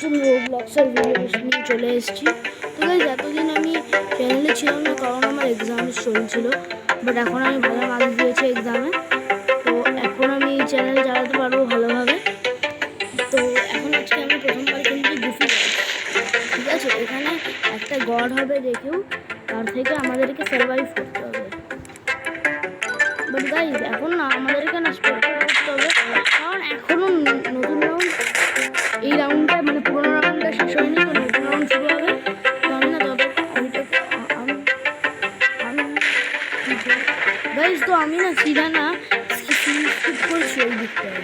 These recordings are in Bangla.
নতুন ব্লগসের ভিডিও নিয়ে চলে এসেছি। তো গাইস, এতদিন আমি চ্যানেলে ছিলাম না কারণ আমার এক্সাম চলছিল, বাট এখন আমি ভালো মার্কস দিয়েছি এক্সামে। তো এখন আমি চ্যানেল চালাতে পারবো ভালোভাবে। তো এখন আজকে আমি প্রথমবার কিন্তু গুফি, ঠিক আছে, এখানে একটা গড হবে দেখেও, তার থেকে আমাদেরকে সার্ভাইভ করতে হবে। বাট গাইস, এখন না আমাদেরকে না স্পেক্টার করতে হবে, কারণ এখনো নতুন রাউন্ড, এই রাউন্ডটা মানে পুরোনো রাউন্ডটা শেষ হয়নি, তো নতুন রাউন্ড শুরু হবে। তো আমি না গাইস, তো আমি না সিধা না স্কিপ করছি ওই দিকটায়।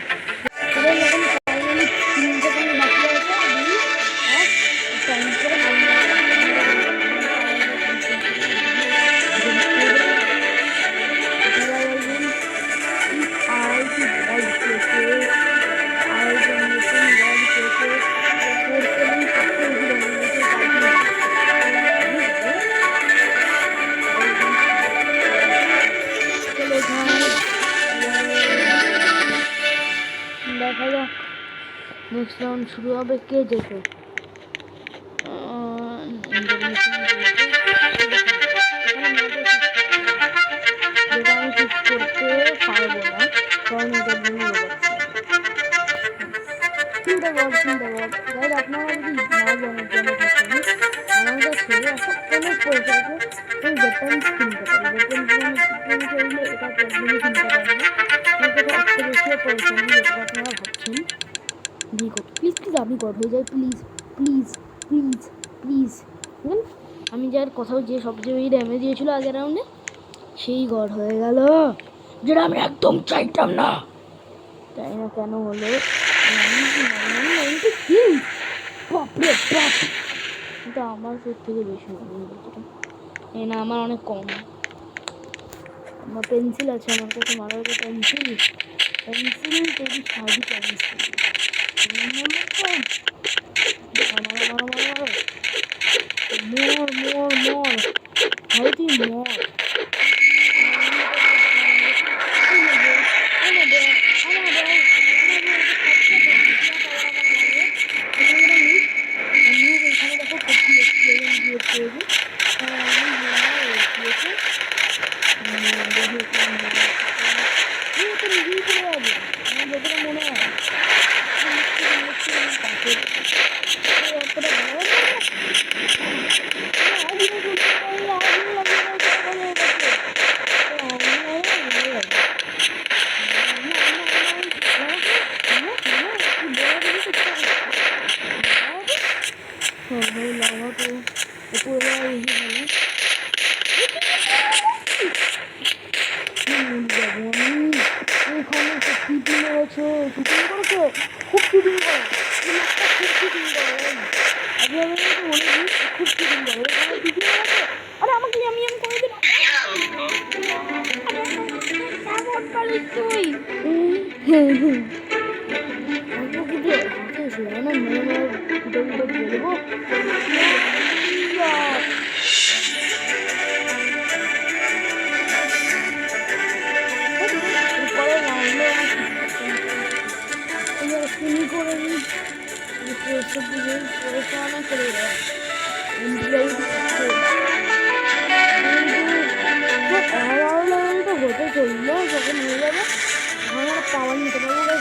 এখন ফাইনালি 3 সেকেন্ড বাকি আছে, 2 1 টাইম করে দেখা যাক নেক্সট রাউন্ড শুরু হবে কে যেতে। যেটা আমি ঠিক করতে পারবো না, কারণ এটা ভুলে যাচ্ছে। চিন্তা কর গাইড, আপনারা যদি না জানেন জেনে থাকেন, আমার কাছে এখন অনেক পয়সা আছে, ওই ওয়েপন্স কিনতে পারি। ওয়েপন্স মানে চাইলে এটা একদমই কিনতে পারি না, আমার কাছে একটা বেশিও পয়সা নেই, যেটা আপনারা ভাবছেন। জি গড, প্লিজ আপনি গড হয়ে যায়, প্লিজ প্লিজ প্লিজ প্লিজ। বুঝলেন, আমি যার কোথাও যে সবচেয়ে বেশি ড্যামেজ দিয়েছিল আগের রাউন্ডে, সেই গড হয়ে গেল, যেটা আমি একদম চাইতাম না। তাই না কেন হলো? বাপরে বাপ, কিন্তু আমার সব থেকে বেশি এই না, আমার অনেক কম। আমার পেন্সিল আছে, আমার কাছে মারার কাছে পেন্সিল তৈরি সাজি পেন্সিল। মোর ভাই তুই মর। মনে হয় খুব চিটিং করে, খুব চিটিং করে। আরে আমাকে আমি করে দিলাম তুই। বলবো করে নি পড়াশোনা করে হতে চললো, যখন হয়ে যাবে তখন আমরা পাওয়ার নিতে পারবো।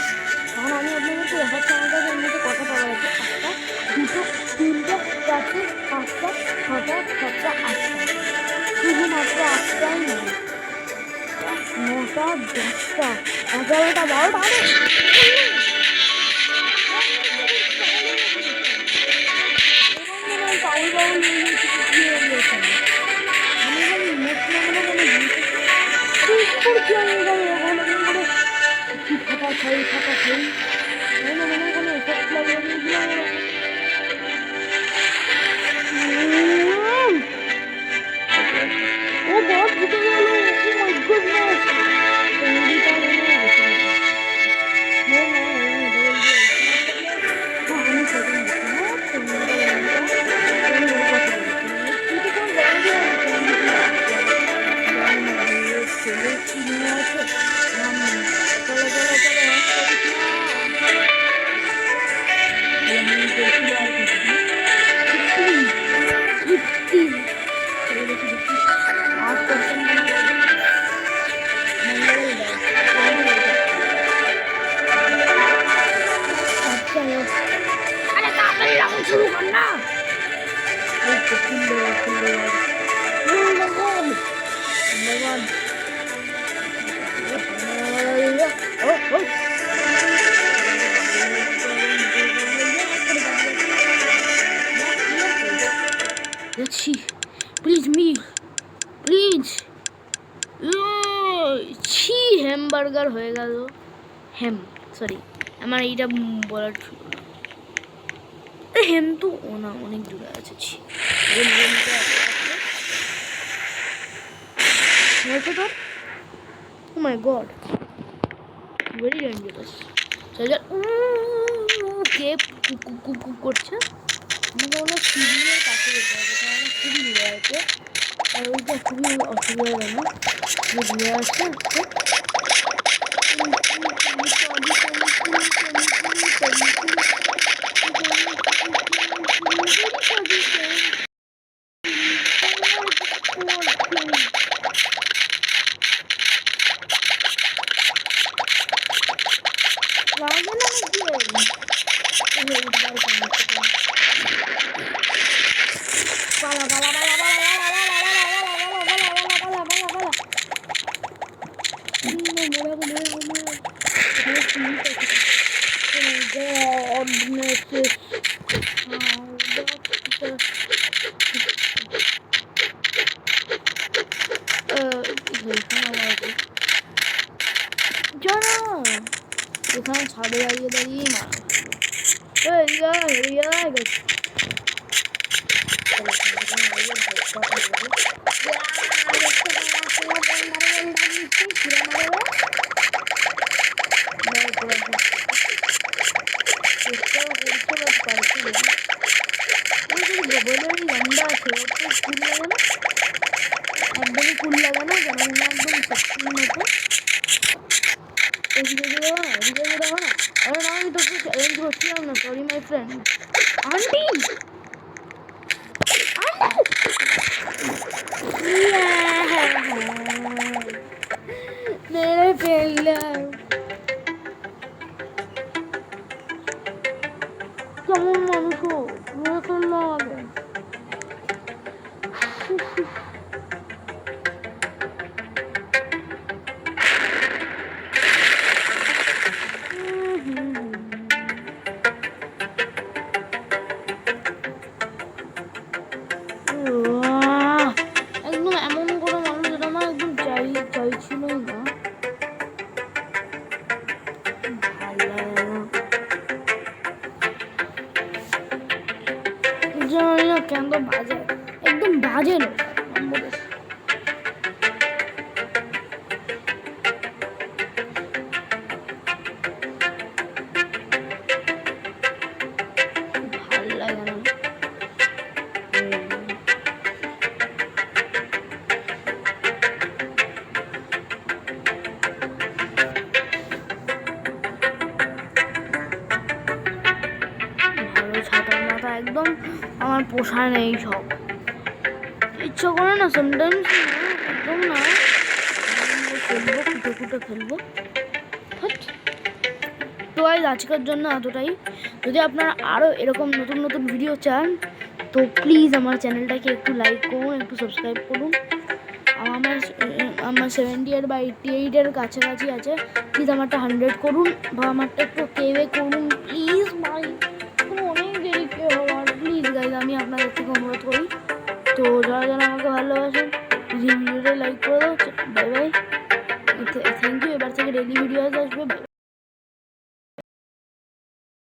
তখন আমি আপনাদেরকে দেখাচ্ছি আমার কাছে এমনিতে কথা পাওয়া আছে, 1টা 2টো 3টে 4টে 5টা 6টা 7টা 8টা, শুধুমাত্র 8টাই নয়, 9টা 10টা 11টা 12টা। হ্যামবার্গার হয়ে গেল সরি আমার এইটা বলার ছিল না। হেম তো না অনেক দূরে আছে তোর ও মাই গড ভেরি ডেঞ্জারাস। কে কুক করছে আমাকে ওগুলো সিঁড়ির কাছে যেতে হবে কারণ খুবই দূরে আছে আর ওইটা খুবই অসুবিধা কেন যে দূরে আছে এখানে ছাদে দাঁড়িয়ে দাঁড়িয়ে একদমই কুল লাগে না যেন একদম সত্যির মতো আমি তোকে চ্যালেঞ্জ করছিলাম না সরি মাই ফ্রেন্ড আন্টি মেরে ফেললাম কেমন মানুষ মেরে ফেললাম আগে একদম এমন কোনো মানুষ যেটা আমার একদম চাইছিলই না জানি না কেন বাজে একদম বাজে না একদম আমার পোষায় নেই সব ইচ্ছা করে না সামটাইমস একদম না খেলবো কুটে খেলবো তো আজকের জন্য এতটাই। যদি আপনারা আরও এরকম নতুন নতুন ভিডিও চান তো প্লিজ আমার চ্যানেলটাকে একটু লাইক করুন একটু সাবস্ক্রাইব করুন। আমার 70 বা 88 কাছাকাছি আছে প্লিজ আমারটা 100 করুন বা আমারটা একটু কেওয়ে করুন প্লিজ ভাই অনেক দেরি কে হওয়ার প্লিজ গাইজ আমি আপনাদের থেকে অনুরোধ করি। তো যারা যারা আমাকে ভালোবাসেন ভিডিওটা লাইক করে দাও বাই বাই থ্যাংক ইউ। এবার থেকে ডেইলি ভিডিও আসবে